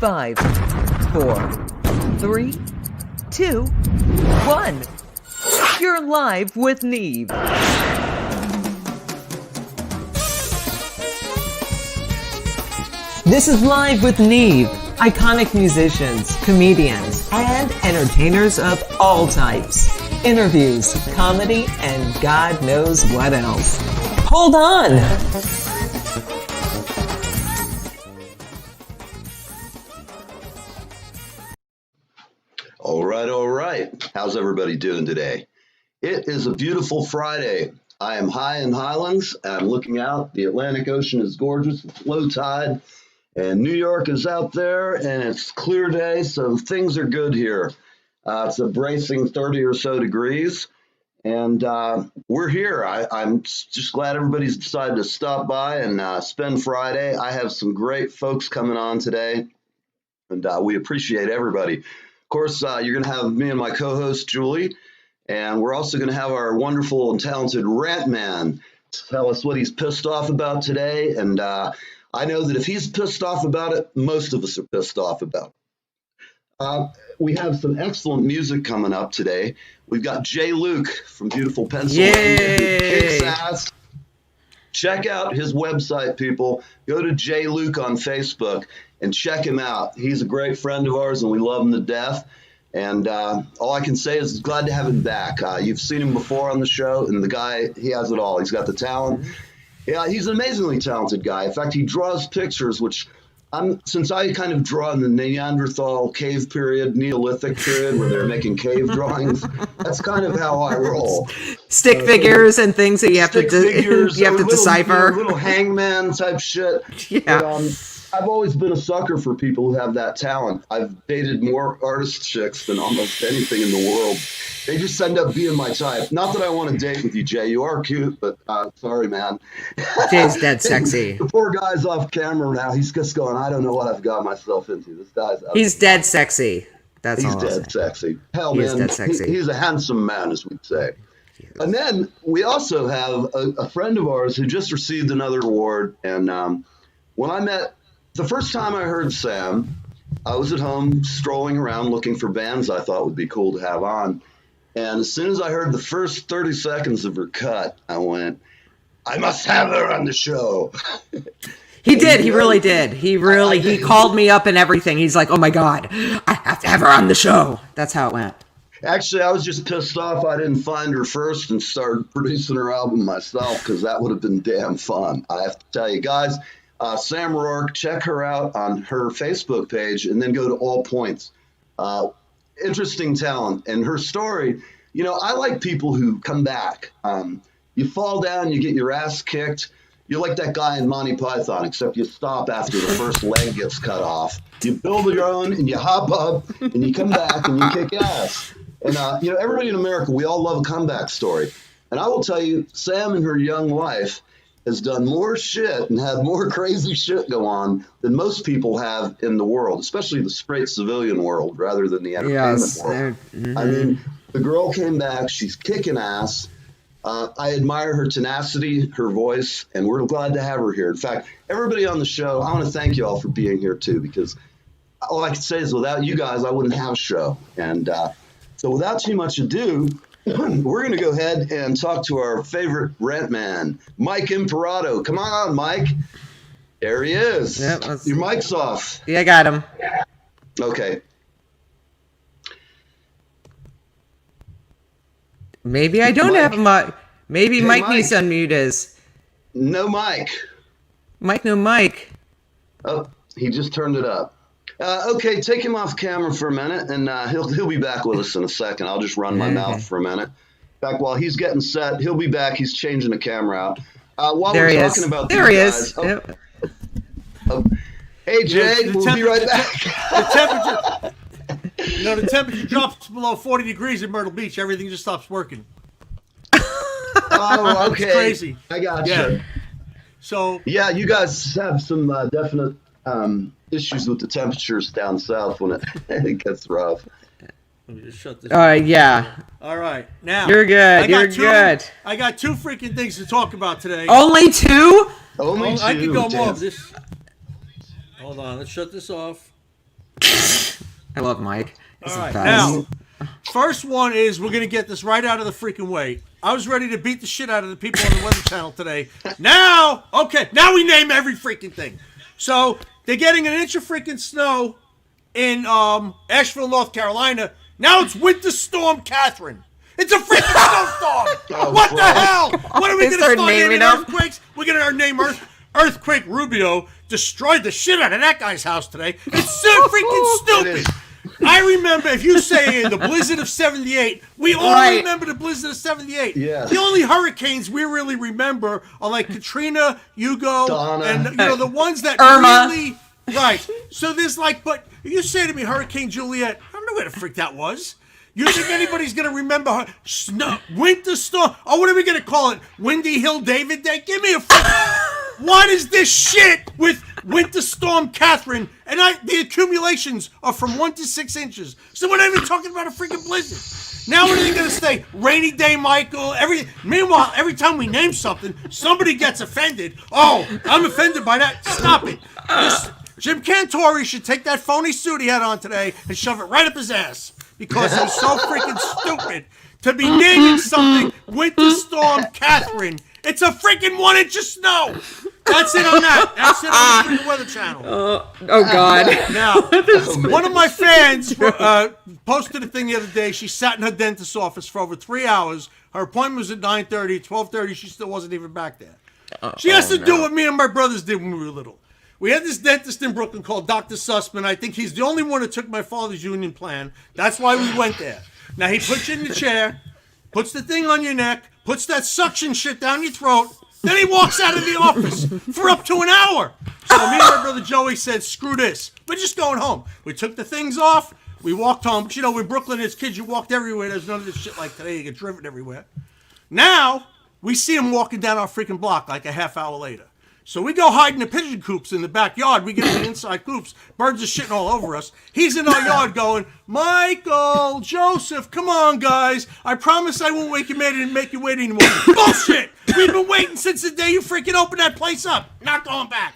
5, 4, 3, 2, 1. You're live with Neve. This is Live with Neve. Iconic musicians, comedians, and entertainers of all types. Interviews, comedy, and God knows what else. Hold on! All right. How's everybody doing today? It is a beautiful Friday. I am high in Highlands. I'm looking out. The Atlantic Ocean is gorgeous. It's low tide. And New York is out there, and it's clear day, so things are good here. It's a bracing 30 or so degrees, and we're here. I'm just glad everybody's decided to stop by and spend Friday. I have some great folks coming on today, and we appreciate everybody. Of course, you're going to have me and my co-host, Julie, and we're also going to have our wonderful and talented Rant Man tell us what he's pissed off about today, and I know that if he's pissed off about it, most of us are pissed off about it. We have some excellent music coming up today. We've got Jay Luke from beautiful Pennsylvania who kicks ass. Check out his website, people. Go to Jay Luke on Facebook and check him out. He's a great friend of ours, and we love him to death. And all I can say is glad to have him back. You've seen him before on the show, and the guy, he has it all. He's got the talent. Yeah, he's an amazingly talented guy. In fact, he draws pictures, which since I kind of draw in the Neanderthal cave period, Neolithic period, where they're making cave drawings, that's kind of how I roll. Stick figures and things that you have to decipher. Little hangman type shit. Yeah. But, I've always been a sucker for people who have that talent. I've dated more artist chicks than almost anything in the world. They just end up being my type. Not that I want to date with you, Jay. You are cute, but sorry, man. Jay's dead sexy. The poor guy's off camera now. He's just going, I don't know what I've got myself into. This guy's He's dead sexy. He's dead sexy. Hell, man, he's a handsome man, as we'd say. And then we also have a friend of ours who just received another award. And when I met, the first time I heard Sam, I was at home strolling around looking for bands I thought would be cool to have on. And as soon as I heard the first 30 seconds of her cut, I went, I must have her on the show. He did. He really did. He called me up and everything. He's like, oh my God, I have to have her on the show. That's how it went. Actually, I was just pissed off I didn't find her first and started producing her album myself, because that would have been damn fun. I have to tell you guys, Sam Rourke, check her out on her Facebook page and then go to All Points. Interesting talent. And her story, I like people who come back. You fall down, you get your ass kicked. You're like that guy in Monty Python, except you stop after the first leg gets cut off. You build your own and you hop up and you come back and you kick ass. And, everybody in America, we all love a comeback story. And I will tell you, Sam in her young life has done more shit and had more crazy shit go on than most people have in the world, especially the straight civilian world rather than the entertainment world. Mm-hmm. I mean, the girl came back. She's kicking ass. I admire her tenacity, her voice, and we're glad to have her here. In fact, everybody on the show, I want to thank you all for being here too, because all I can say is without you guys, I wouldn't have a show. And so without too much ado, we're going to go ahead and talk to our favorite rant man, Mike Imperato. Come on, Mike. There he is. Yep, your mic's off. Yeah, I got him. Okay. Maybe I don't have a mic. Maybe Mike needs to unmute his. No mic. Mike, no mic. Oh, he just turned it up. Okay, take him off camera for a minute, and he'll be back with us in a second. I'll just run my mouth for a minute. In fact, while he's getting set, he'll be back. He's changing the camera out. While there we're talking about these guys, hey Jay, we'll be right back. The temperature drops below 40 degrees in Myrtle Beach. Everything just stops working. Oh, okay. It's crazy. I got you. Yeah. So yeah, you guys have some definite issues with the temperatures down south when it gets rough. Let me just shut this. Yeah. All right, now you're good. You're good. I got two freaking things to talk about today. Only two? Only two. I can go more of this. Hold on. Let's shut this off. I love Mike. He's All the right, best. now, first one is we're going to get this right out of the freaking way. I was ready to beat the shit out of the people on the Weather Channel today. Now we name every freaking thing. So they're getting an inch of freaking snow in Asheville, North Carolina. Now it's Winter Storm Catherine. It's a freaking snowstorm. What the hell? What are we going to start naming earthquakes? We're going to name Earthquake Rubio. Destroyed the shit out of that guy's house today. It's so freaking stupid. I remember, if you say the blizzard of 78, we all remember the blizzard of 78. Yeah. The only hurricanes we really remember are like Katrina, Hugo, Donna. and the ones that Irma. really... Right. So there's but you say to me Hurricane Juliet, I don't know where the freak that was. You think anybody's going to remember her? Winter Storm? Oh, what are we going to call it? Windy Hill David Day? Give me a What is this shit with Winter Storm Catherine? And the accumulations are from 1 to 6 inches. So we're not even talking about a freaking blizzard. Now what are they going to say? Rainy Day Michael. Meanwhile, every time we name something, somebody gets offended. Oh, I'm offended by that. Stop it. Jim Cantore should take that phony suit he had on today and shove it right up his ass. Because he's so freaking stupid to be naming something Winter Storm Catherine. It's a freaking 1 inch of snow. That's it on that. That's it on the freaking Weather Channel. Oh God. Now, one of my fans posted a thing the other day. She sat in her dentist's office for over 3 hours. Her appointment was at 9:30, 12:30. She still wasn't even back there. She has to do what me and my brothers did when we were little. We had this dentist in Brooklyn called Dr. Sussman. I think he's the only one that took my father's union plan. That's why we went there. Now, he puts you in the chair, puts the thing on your neck, puts that suction shit down your throat, then he walks out of the office for up to an hour. So me and my brother Joey said, screw this. We're just going home. We took the things off. We walked home. But, in Brooklyn, as kids, you walked everywhere. There's none of this shit like today. You get driven everywhere. Now, we see him walking down our freaking block like a half hour later. So we go hide in the pigeon coops in the backyard. We get in the inside coops. Birds are shitting all over us. He's in our yard going, Michael, Joseph, come on, guys. I promise I won't make you wait anymore. Bullshit. We've been waiting since the day you freaking opened that place up. Not going back.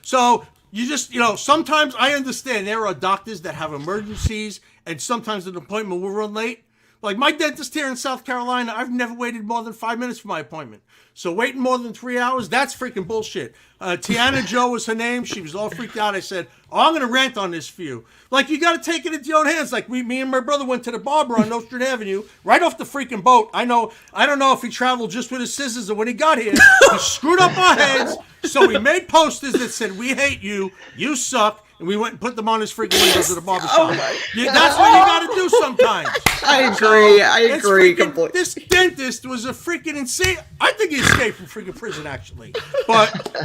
So you just, sometimes I understand there are doctors that have emergencies and sometimes an appointment will run late. Like my dentist here in South Carolina, I've never waited more than 5 minutes for my appointment. So waiting more than 3 hours, that's freaking bullshit. Tiana Joe was her name. She was all freaked out. I said, I'm going to rant on this for you. Like, you got to take it into your own hands. Like, me and my brother went to the barber on Nostrand Avenue, right off the freaking boat. I don't know if he traveled just with his scissors or when he got here. He screwed up our heads. So we made posters that said, we hate you, you suck. And we went and put them on his freaking windows at the barbershop. That's what you got to do sometimes. I agree completely. This dentist was a freaking insane. I think he escaped from freaking prison, actually. But,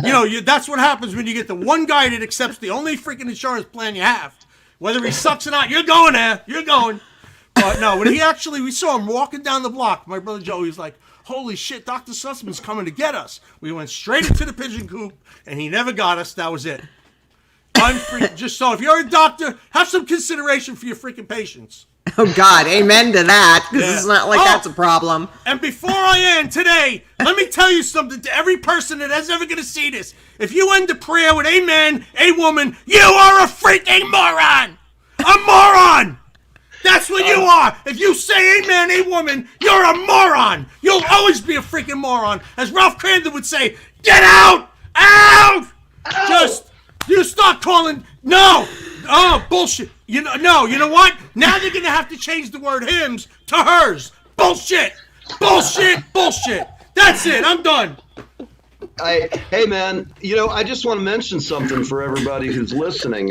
that's what happens when you get the one guy that accepts the only freaking insurance plan you have. Whether he sucks or not, you're going there. You're going. But no, when we saw him walking down the block. My brother Joe, he was like, holy shit, Dr. Sussman's coming to get us. We went straight into the pigeon coop, and he never got us. That was it. Just so if you're a doctor, have some consideration for your freaking patients. Oh God, amen to that, because it's not like that's a problem. And before I end today, let me tell you something to every person that is ever going to see this. If you end the prayer with amen, a woman, you are a freaking moron! A moron! That's what you are! If you say amen, a woman, you're a moron! You'll always be a freaking moron. As Ralph Crandon would say, get out! Out! Just... You start calling, no, oh, bullshit. You know what? Now they're going to have to change the word hymns to hers. Bullshit, bullshit, bullshit. That's it, I'm done. Hey, man, I just want to mention something for everybody who's listening.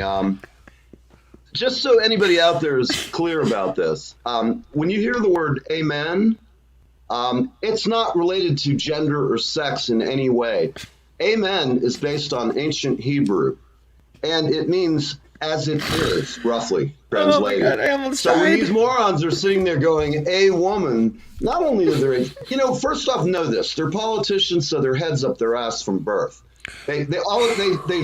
Just so anybody out there is clear about this. When you hear the word amen, it's not related to gender or sex in any way. Amen is based on ancient Hebrew. And it means as it is, roughly translated. Oh my God, I almost so died. when these morons are sitting there going, a woman, not only are they, first off, know this. They're politicians, so their head's up their ass from birth. They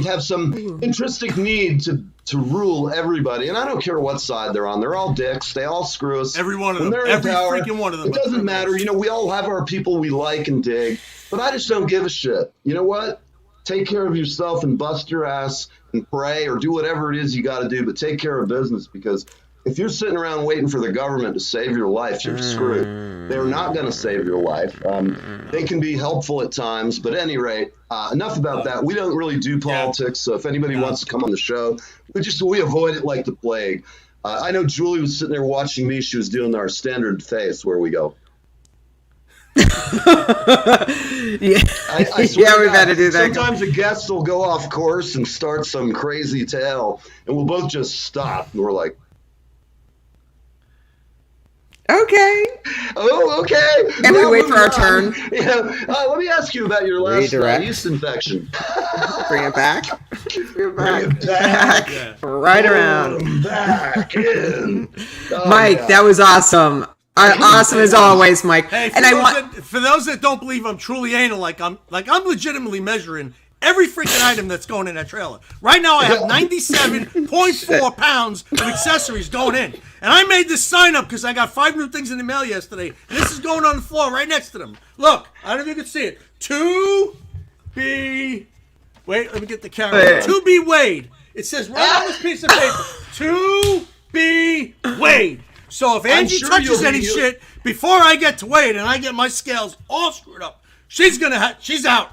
have some intrinsic need to rule everybody. And I don't care what side they're on. They're all dicks. They all screw us. Every one of them. Every freaking one of them. It doesn't matter. We all have our people we like and dig. But I just don't give a shit. You know what? take care of yourself and bust your ass and pray or do whatever it is you got to do, but take care of business, because if you're sitting around waiting for the government to save your life, you're screwed. They're not going to save your life. They can be helpful at times, but at any rate, enough about that. We don't really do politics, so if anybody wants to come on the show, we avoid it like the plague. I know Julie was sitting there watching me. She was doing our standard face where we go. Yeah, I swear yeah, we God, better do that. Sometimes a guest will go off course and start some crazy tale, and we'll both just stop, and we're like, Okay. oh, okay. And we Now wait for our moving on. turn. Yeah. Let me ask you about your last Redirect. yeast infection. Bring it back. Bring it back. Bring it back. Right around. Back in. Oh, Mike, God. that was awesome. Awesome as always, Mike. Hey, And for those that don't believe I'm truly anal, I'm legitimately measuring every freaking item that's going in that trailer. Right now, I have 97.4 pounds of accessories going in. And I made this sign up because I got 5 new things in the mail yesterday. And this is going on the floor right next to them. Look, I don't know if you can see it. Wait, let me get the camera. To be weighed. It says right on this piece of paper. To be weighed. So if Angie touches any shit before I get to weigh it and I get my scales all screwed up, she's out.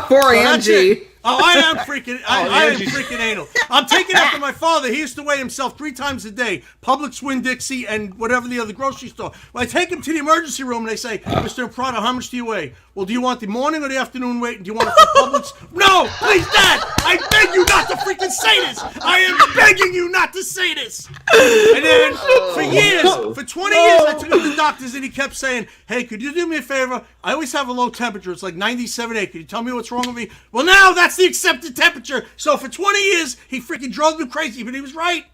Poor Angie. Oh, I am freaking anal. I'm taking after my father. He used to weigh himself 3 times a day. Publix, Winn-Dixie, and whatever the other grocery store. Well, I take him to the emergency room and they say, Mr. Prado, how much do you weigh? Well, do you want the morning or the afternoon weight? Do you want it from Publix? No, please, Dad. I beg you not to freaking say this. I am begging you not to say this. And then for 20 years, I took him to the doctors and he kept saying, hey, could you do me a favor? I always have a low temperature. It's like 97.8. Could you tell me what's wrong with me? Well, now that's the accepted temperature. So for 20 years, he freaking drove me crazy, but he was right.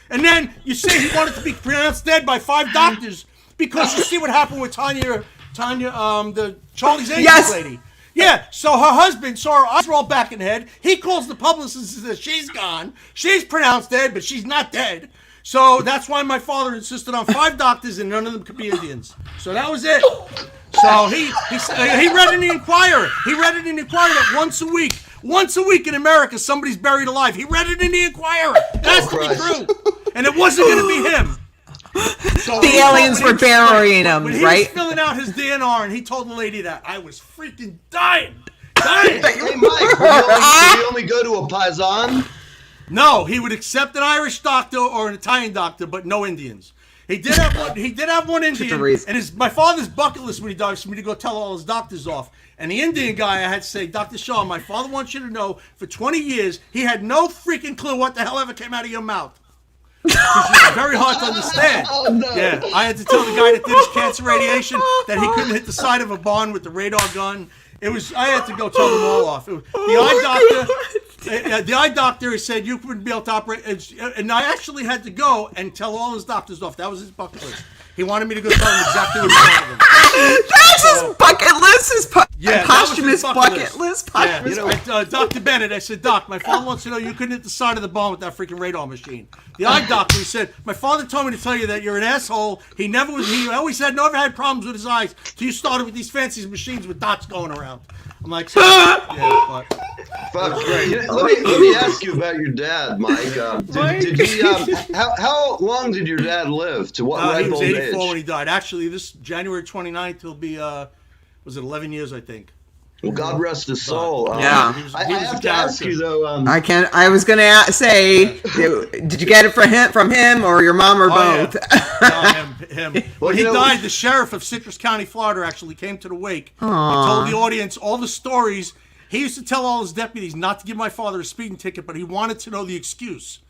And then you say he wanted to be pronounced dead by 5 doctors because you see what happened with Tanya, the Charlie's Angels lady. Yeah, so her husband saw her eyes roll back in the head. He calls the publicist and says, she's gone. She's pronounced dead, but she's not dead. So that's why my father insisted on 5 doctors and none of them could be Indians. So that was it. So he read in the Inquirer. He read it in the Inquirer that once a week in America, somebody's buried alive. He read it in the Inquirer. That's to be true. And it wasn't going to be him. So the aliens were burying him, when he right? was filling out his DNR and he told the lady that, I was freaking dying. Hey, Mike, would you only go to a paisan? No, he would accept an Irish doctor or an Italian doctor, but no Indians. He did have one Indian, and my father's bucket list when he died was for me to go tell all his doctors off. And the Indian guy, I had to say, Dr. Shaw, my father wants you to know, for 20 years, he had no freaking clue what the hell ever came out of your mouth. Which is very hard to understand. Oh, no. Yeah, I had to tell the guy that did his cancer radiation that he couldn't hit the side of a barn with the radar gun. I had to go tell them all off. The eye doctor said you wouldn't be able to operate, and I actually had to go and tell all his doctors off. That was his bucket list. He wanted me to go tell him exactly what's wrong with him. That's his bucket list. His posthumous bucket list. Dr. Bennett, I said, Doc, my father wants to know you couldn't hit the side of the barn with that freaking radar machine. The eye doctor said, my father told me to tell you that you're an asshole. He never had problems with his eyes till you started with these fancy machines with dots going around. I'm like, yeah, but. Fuck, great. Let me ask you about your dad, Mike. How long did your dad live? To what ripe he was old 84 age? when he died. Actually, this January 29th, he'll be, was it 11 years, I think. Well, God rest his soul. Yeah. I have to ask you, though. I was going to say, did you get it from him or your mom or both? Yeah. No, him. When he died, the sheriff of Citrus County, Florida, actually came to the wake and told the audience all the stories. He used to tell all his deputies not to give my father a speeding ticket, but he wanted to know the excuse.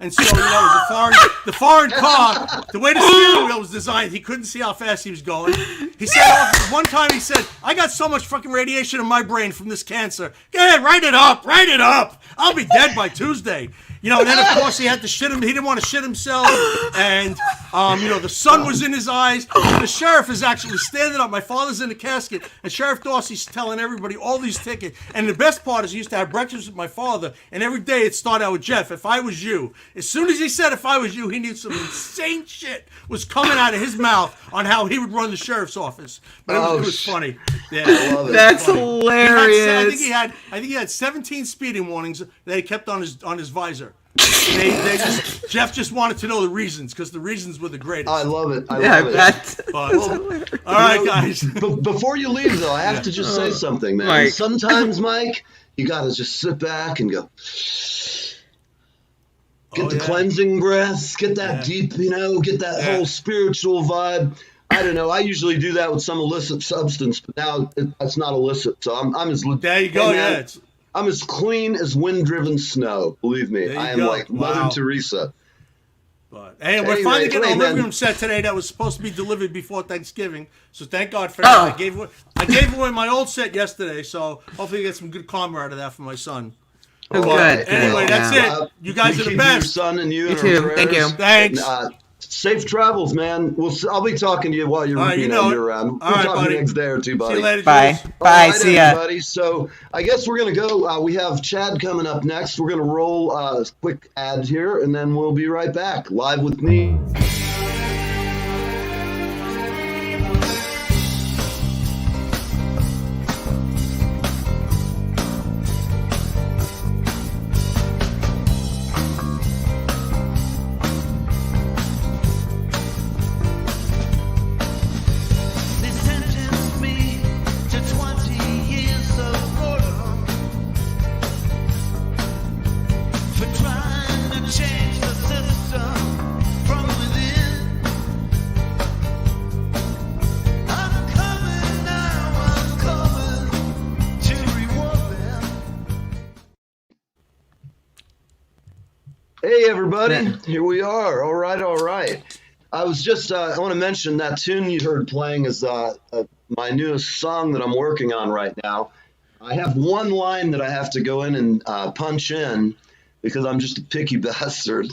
And so, the foreign car, the way the steering wheel was designed, he couldn't see how fast he was going. He said, one time he said, I got so much fucking radiation in my brain from this cancer. Go ahead, write it up. I'll be dead by Tuesday. And then of course he had to shit him. He didn't want to shit himself, and the sun was in his eyes. And the sheriff is actually standing up. My father's in the casket, and Sheriff Dorsey's telling everybody all these tickets. And the best part is, he used to have breakfast with my father, and every day it started out with, Jeff, if I was you. As soon as he said if I was you, he knew some insane shit was coming out of his mouth on how he would run the sheriff's office. But it was funny. Yeah, I love it. That's hilarious. I think he had 17 speeding warnings that he kept on his visor. Jeff just wanted to know the reasons, because the reasons were the greatest. I love it. I love it. All right, guys. Before you leave, though, I have to just say something, man. Mike. Sometimes, Mike, you got to just sit back and go, get the cleansing breaths, get that deep, get that whole spiritual vibe. I don't know. I usually do that with some illicit substance, but now it's not illicit. So I'm as there you go. Man, I'm as clean as wind-driven snow. Believe me, I am like Mother Teresa. But we're finally getting a living set today that was supposed to be delivered before Thanksgiving. So thank God for that. I gave away my old set yesterday, so hopefully I get some good karma out of that for my son. Oh, good. Anyway, that's it. You guys are the best. Your son and you. You too. Thank you. Thanks. Safe travels, man. I'll be talking to you while you're around. We'll talk to you next day or two, buddy. See you later. Bye. Jules. Bye. See ya. Everybody. So I guess we're going to go. We have Chad coming up next. We're going to roll a quick ad here, and then we'll be right back. Live with me. Hey, everybody. Here we are. All right. I was just, I want to mention that tune you heard playing is my newest song that I'm working on right now. I have one line that I have to go in and punch in because I'm just a picky bastard.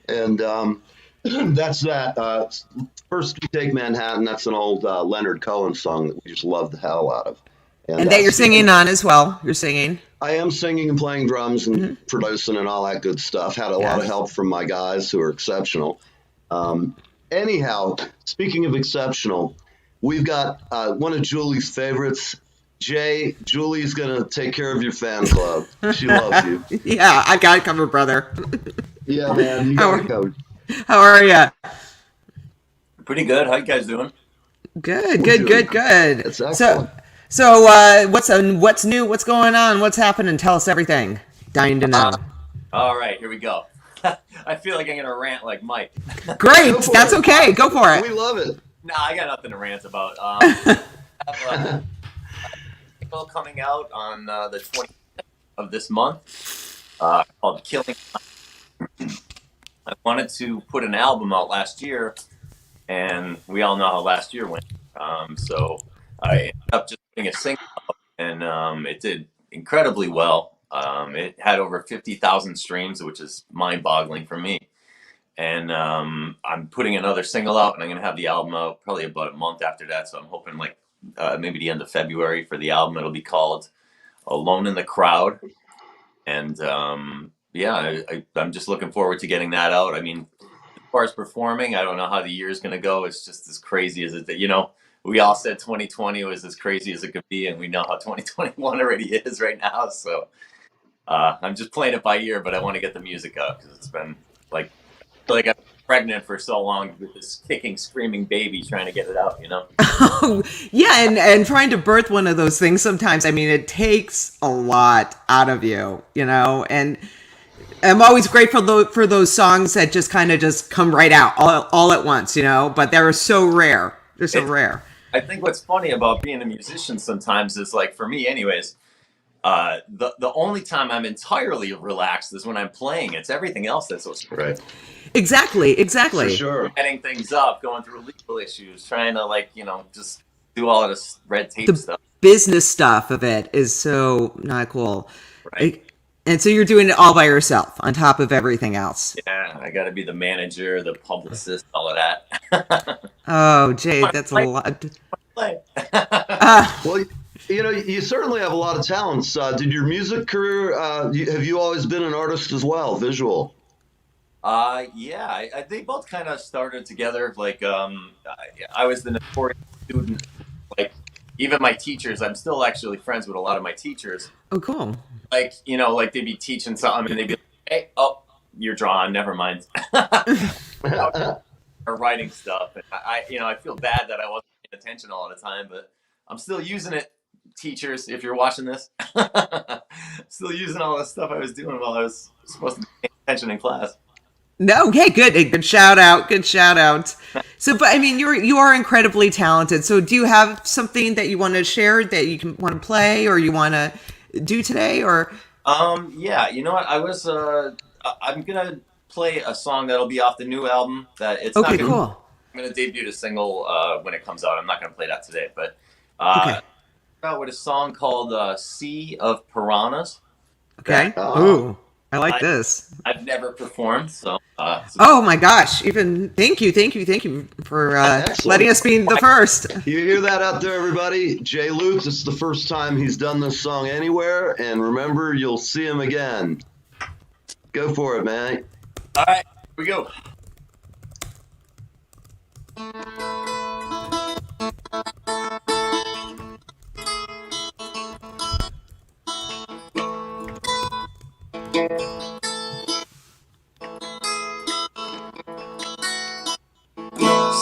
And that's that. First We Take Manhattan, that's an old Leonard Cohen song that we just love the hell out of. And that you're singing on as well. You're singing. I am singing and playing drums and producing and all that good stuff. Had a lot of help from my guys who are exceptional. Anyhow, speaking of exceptional, we've got one of Julie's favorites. Jay, Julie's going to take care of your fan club. She loves you. Yeah, I got it covered, brother. Yeah, man, you got it covered. How are you? Pretty good. How you guys doing? Good. That's excellent. So what's new? What's going on? What's happening? Tell us everything. Dying to know. All right, here we go. I feel like I'm going to rant like Mike. Great. That's okay. Go for it. We love it. Nah, I got nothing to rant about. I have a single coming out on the 20th of this month called Killing. I wanted to put an album out last year, and we all know how last year went. So I ended up just putting a single out, and it did incredibly well. It had over 50,000 streams, which is mind-boggling for me. And I'm putting another single out, and I'm going to have the album out probably about a month after that. So I'm hoping like maybe the end of February for the album. It'll be called Alone in the Crowd. And I'm just looking forward to getting that out. I mean, as far as performing, I don't know how the year is going to go. It's just as crazy as it, we all said 2020 was as crazy as it could be, and we know how 2021 already is right now. So I'm just playing it by ear, but I want to get the music out because it's been like I've been pregnant for so long with this kicking, screaming baby trying to get it out, Oh, yeah, and trying to birth one of those things sometimes, I mean, it takes a lot out of you, and I'm always grateful for those songs that just kind of just come right out all at once, but they're so rare. They're so rare. I think what's funny about being a musician sometimes is, like, for me anyways, the only time I'm entirely relaxed is when I'm playing. It's everything else that's so right. Exactly. For sure. Setting things up, going through legal issues, trying to just do all of this red tape stuff. Business stuff of it is so not cool. Right. And so you're doing it all by yourself on top of everything else. Yeah, I got to be the manager, the publicist, all of that. Oh, Jay, that's a lot. Play. Well, you know, you certainly have a lot of talents. Did your music career, have you always been an artist as well, visual? Yeah, they both kind of started together. Like, I was the notorious student. Like, even my teachers, I'm still actually friends with a lot of my teachers. Oh, cool. Like, like they'd be teaching something and they'd be like, hey, oh, you're drawn, never mind. Or writing stuff. And I feel bad that I wasn't paying attention all the time, but I'm still using it, teachers, if you're watching this. Still using all the stuff I was doing while I was supposed to be paying attention in class. No, okay, good. Good shout out. Good shout out. So, but I mean, you are incredibly talented. So, do you have something that you want to share that you want to play or you want to do today? Or yeah, you know what? I'm gonna play a song that'll be off the new album. That it's okay, not gonna, cool. I'm gonna debut the single when it comes out. I'm not gonna play that today, but Okay. out with a song called "Sea of Piranhas." Okay. Oh. Ooh, I like this. I've never performed, so Oh my gosh! Even thank you for Excellent. letting us be the first. You hear that out there, everybody? Jay Luke, this is the first time he's done this song anywhere, and remember, you'll see him again. Go for it, man. all right, here we go.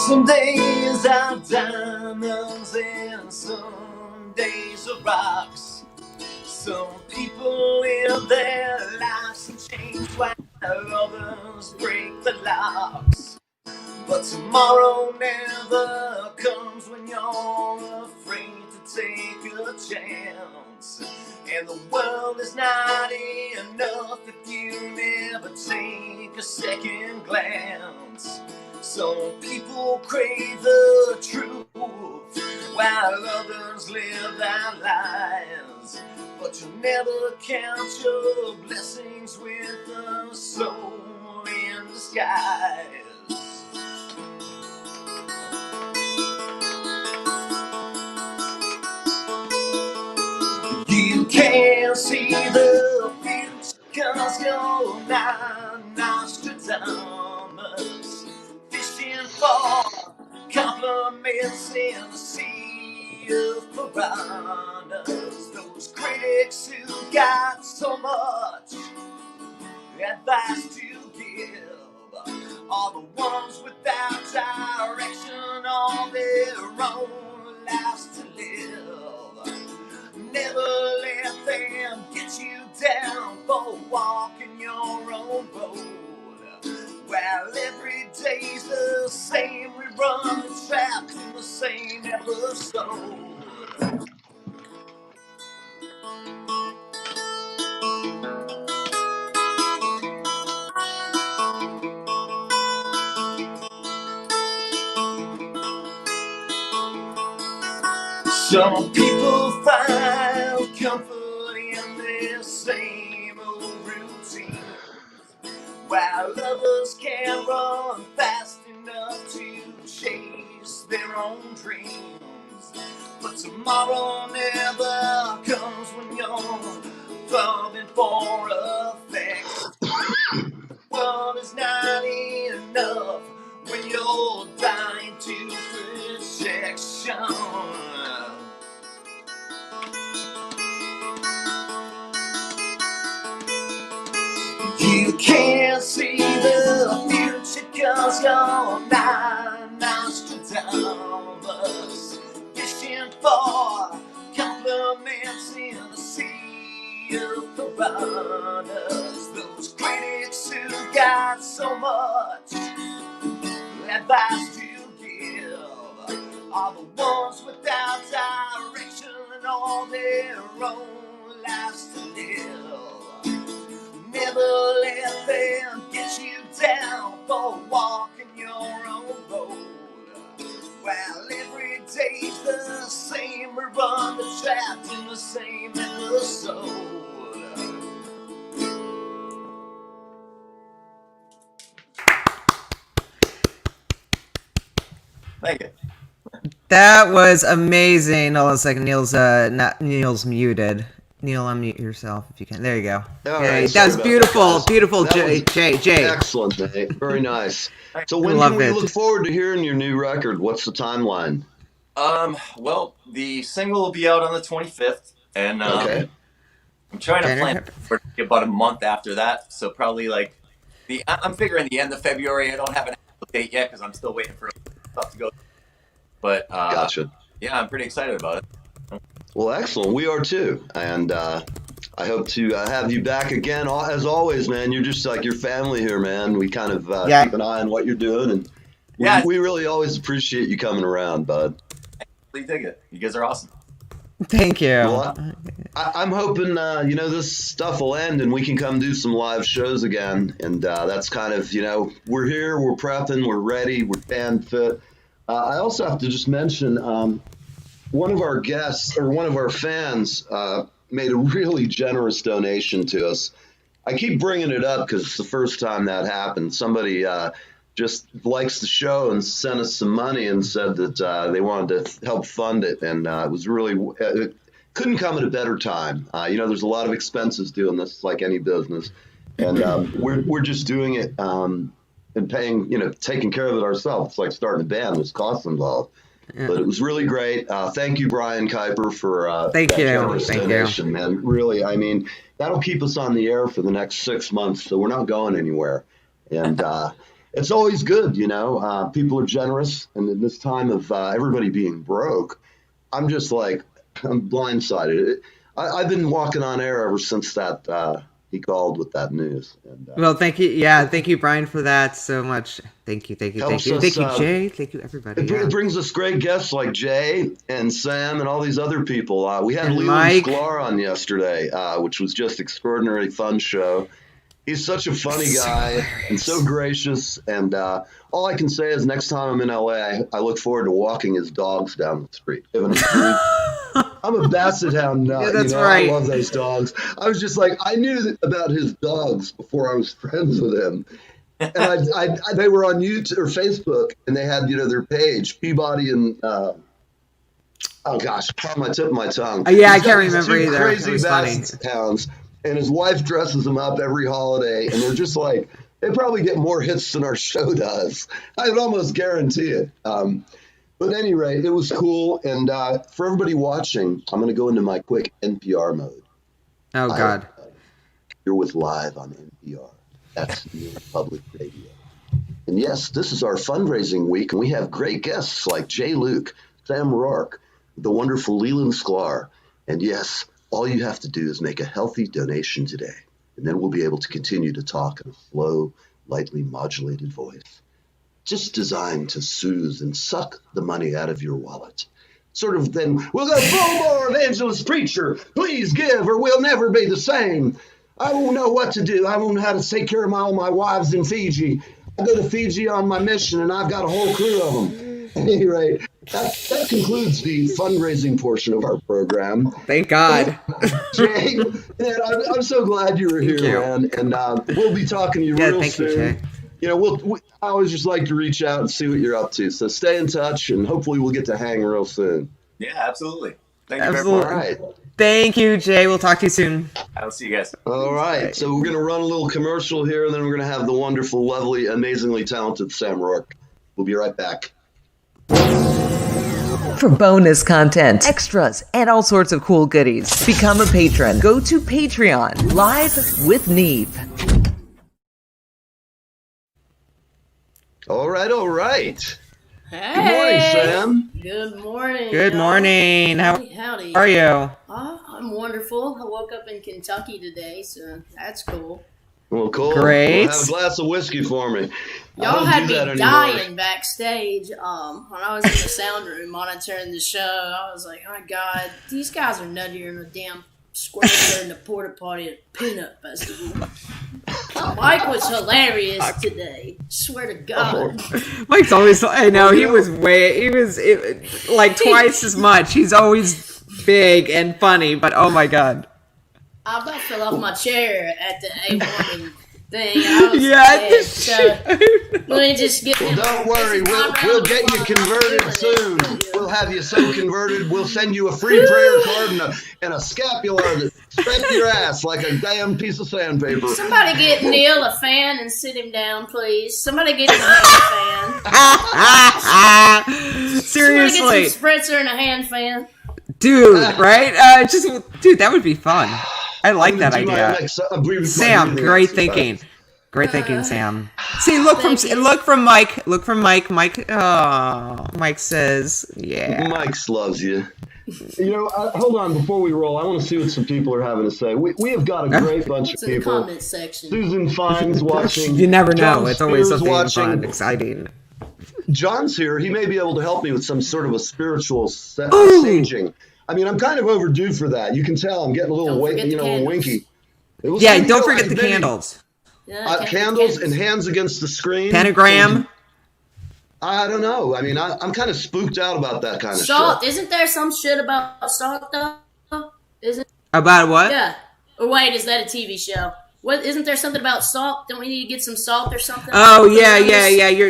Some days are diamonds and some days are rocks. Some people live their lives and change while others break the locks. But tomorrow never comes when you're afraid to take a chance. And the world is not enough if you never take a second glance. Some people crave the truth while others live their lives. But you'll never count your blessings with a soul in disguise. You can't see the future 'cause you're not Nostradamus. Fishing for compliments in the sea of piranhas. Those critics who got so much advice to give are the ones without direction on their own lives to live. Never let them get you down for walking your own road. Well, every day's the same, we run trapped in the same episode. Some people find comfort in their same old routine, while others can't run fast enough to chase their own dreams. But tomorrow never comes when you're thumbing for effects. One is not enough when you're dying to protection. You can't see the future 'cause you're not Nostradamus. Fishing for compliments in the sea of piranhas. Those critics who got so much advice to give are the ones without direction on their own lives to live. Never let them get you down for walking your own road. Well, every day's the same, we're on the trapped in the same episode. Thank you. That was amazing. Hold on a second. Neil's muted. Neil, unmute yourself if you can. There you go. All Okay, right, that was sorry about beautiful. that, guys. Beautiful, That was Jay. excellent, mate. Very nice. So when Love can we it. look forward to hearing your new record? What's the timeline? Well, the single will be out on the 25th, and Okay. I'm trying to plan for about a month after that. So probably like I'm figuring the end of February. I don't have an actual date yet because I'm still waiting for stuff to go. But Gotcha. yeah, I'm pretty excited about it. Well, excellent. We are too. And I hope to have you back again. As always, man, you're just like your family here, man. We kind of keep an eye on what you're doing. And we really always appreciate you coming around, bud. Please dig it. You guys are awesome. Thank you. Well, I'm hoping, this stuff will end and we can come do some live shows again. And that's kind of, we're here, we're prepping, we're ready, we're fan fit. I also have to just mention one of our guests or one of our fans made a really generous donation to us. I keep bringing it up because it's the first time that happened. Somebody just likes the show and sent us some money and said that they wanted to help fund it. And it was really, it couldn't come at a better time. There's a lot of expenses doing this, like any business. And we're just doing it and paying, taking care of it ourselves. It's like starting a band. There's costs involved. Yeah. But it was really great. Thank you, Brian Kuiper, for that generous donation, man. Really, I mean, that'll keep us on the air for the next 6 months, so we're not going anywhere. And it's always good, people are generous. And in this time of everybody being broke, I'm just like, I'm blindsided. I've been walking on air ever since that he called with that news. And, well, thank you. Yeah, thank you, Brian, for that so much. Thank you, Jay. Thank you, everybody. It brings us great guests like Jay and Sam and all these other people. We had Leland Sklar on yesterday, which was just extraordinarily fun show. He's such a funny guy and so gracious. And all I can say is next time I'm in LA, I look forward to walking his dogs down the street. I'm a basset hound nut. Yeah, that's right. I love those dogs. I was just like, I knew about his dogs before I was friends with him. And they were on YouTube or Facebook, and they had, their page, Peabody and, oh gosh, on my tip of my tongue. Yeah, I can't remember either. Crazy basset hounds. And his wife dresses him up every holiday, and they're just like, they probably get more hits than our show does. I would almost guarantee it. But at any rate, it was cool. And for everybody watching, I'm going to go into my quick NPR mode. Oh, God. You're with Live on NPR. That's New Public Radio. And yes, this is our fundraising week, and we have great guests like Jay Luke, Sam Rourke, the wonderful Leland Sklar. And yes, all you have to do is make a healthy donation today, and then we'll be able to continue to talk in a slow, lightly modulated voice, just designed to soothe and suck the money out of your wallet. Sort of then, we'll go, Fillmore Evangelist Preacher, please give or we'll never be the same. I won't know what to do. I won't know how to take care of all my wives in Fiji. I go to Fiji on my mission, and I've got a whole crew of them. At any rate, that concludes the fundraising portion of our program. Thank God. Jay, man, I'm so glad you were here, man. And we'll be talking to you real soon. I always just like to reach out and see what you're up to. So stay in touch, and hopefully we'll get to hang real soon. Yeah, absolutely. Thank you very much. All right. Thank you, Jay. We'll talk to you soon. I will see you guys. All right. So we're going to run a little commercial here, and then we're going to have the wonderful, lovely, amazingly talented Sam Rourke. We'll be right back. For bonus content, extras, and all sorts of cool goodies, become a patron. Go to Patreon. Live with Neve. All right. Hey. Good morning, Sam. Good morning. Good morning. Howdy. How are you? I'm wonderful. I woke up in Kentucky today, so that's cool. Well, cool. Great. Well, have a glass of whiskey for me. Y'all had me dying backstage. When I was in the sound room monitoring the show, I was like, oh my God, these guys are nuttier than a damn square there in the porta potty at Peanut Festival. Mike was hilarious today. Swear to God. Mike's always, I know, he was like twice as much. He's always big and funny, but oh my God. I about fell off my chair at the A1 and thing. I was dead, so let me just get him. Don't worry, we'll get you converted soon. We'll have you so converted, we'll send you a free prayer card and a scapular that spread your ass like a damn piece of sandpaper. Somebody get Neil a fan and sit him down, please. Somebody get him a hand fan. Seriously. Somebody get some spritzer and a hand fan. Dude, right? Dude, that would be fun. I like that idea. Sam, great thinking. Great thinking, Sam. See, look from Mike. Look from Mike. Mike says, yeah. Mike loves you. Hold on, before we roll, I want to see what some people are having to say. We have got a great bunch of people. In the comment section. Susan Fine's watching. You never know. John It's always Spears something fun, exciting. John's here. He may be able to help me with some sort of a spiritual saging. I mean, I'm kind of overdue for that. You can tell I'm getting a little winky. Yeah, don't forget the candles. Candles and hands against the screen. Pentagram. I don't know. I mean, I'm kind of spooked out about that kind of salt. shit. Isn't there some shit about salt though? About what? Yeah. Or wait, is that a TV show? What, isn't there something about salt? Don't we need to get some salt or something? Oh yeah.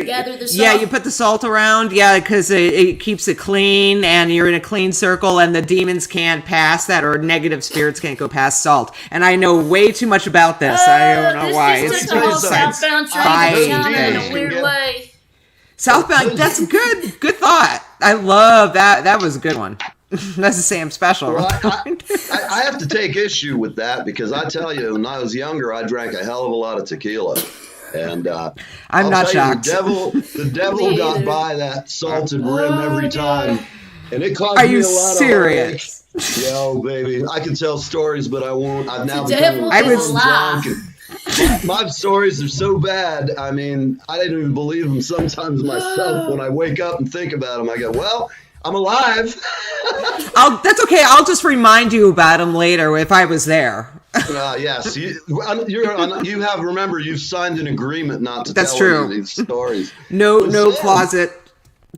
Gather the salt. Yeah, you put the salt around. Yeah, because it keeps it clean, and you're in a clean circle, and the demons can't pass that, or negative spirits can't go past salt. And I know way too much about this. I don't know why. It's took the whole Southbound train in a weird way. Southbound. That's good. Good thought. I love that. That was a good one. That's a Sam special. Well, I have to take issue with that because I tell you, when I was younger, I drank a hell of a lot of tequila, and I'm not shocked. The devil got by that salted rim every time, and it caused Are me you a lot serious? of heartache. Yo, baby, I can tell stories, but I won't. I've now The become devil is drunk. alive. My stories are so bad. I mean, I didn't even believe them sometimes myself. When I wake up and think about them, I go, well, I'm alive. That's okay. I'll just remind you about him later if I was there. Yes, you have. Remember, you've signed an agreement not to That's tell true. any of these stories. No Sam, closet.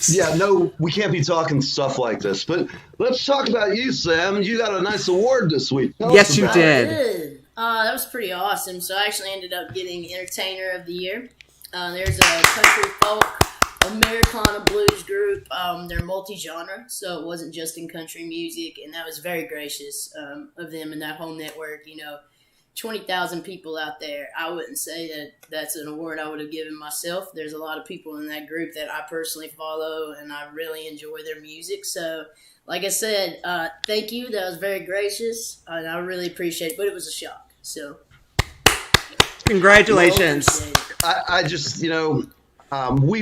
Yeah, no, we can't be talking stuff like this. But let's talk about you, Sam. You got a nice award this week. Tell Yes, us you about did. it. That was pretty awesome. So I actually ended up getting Entertainer of the Year. There's a country folk Americana blues group. They're multi-genre, so it wasn't just in country music, and that was very gracious of them and that whole network. 20,000 people out there. I wouldn't say that that's an award I would have given myself. There's a lot of people in that group that I personally follow, and I really enjoy their music. So, like I said, thank you. That was very gracious, and I really appreciate it, but it was a shock. So, Congratulations. I just, we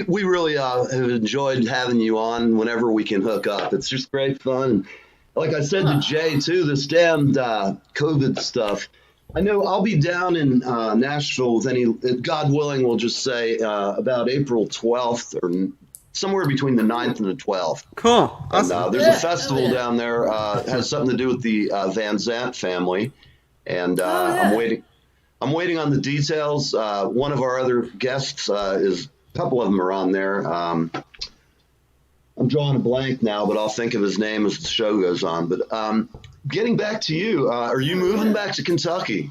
really have enjoyed having you on whenever we can hook up. It's just great fun. Like I said to Jay, too, this damned COVID stuff. I know I'll be down in Nashville with God willing, we'll just say about April 12th or somewhere between the 9th and the 12th. Cool. Awesome. And there's a festival down there, has something to do with the Van Zant family. And I'm waiting on the details. One of our other guests is, a couple of them are on there. I'm drawing a blank now, but I'll think of his name as the show goes on. But getting back to you, are you moving back to Kentucky?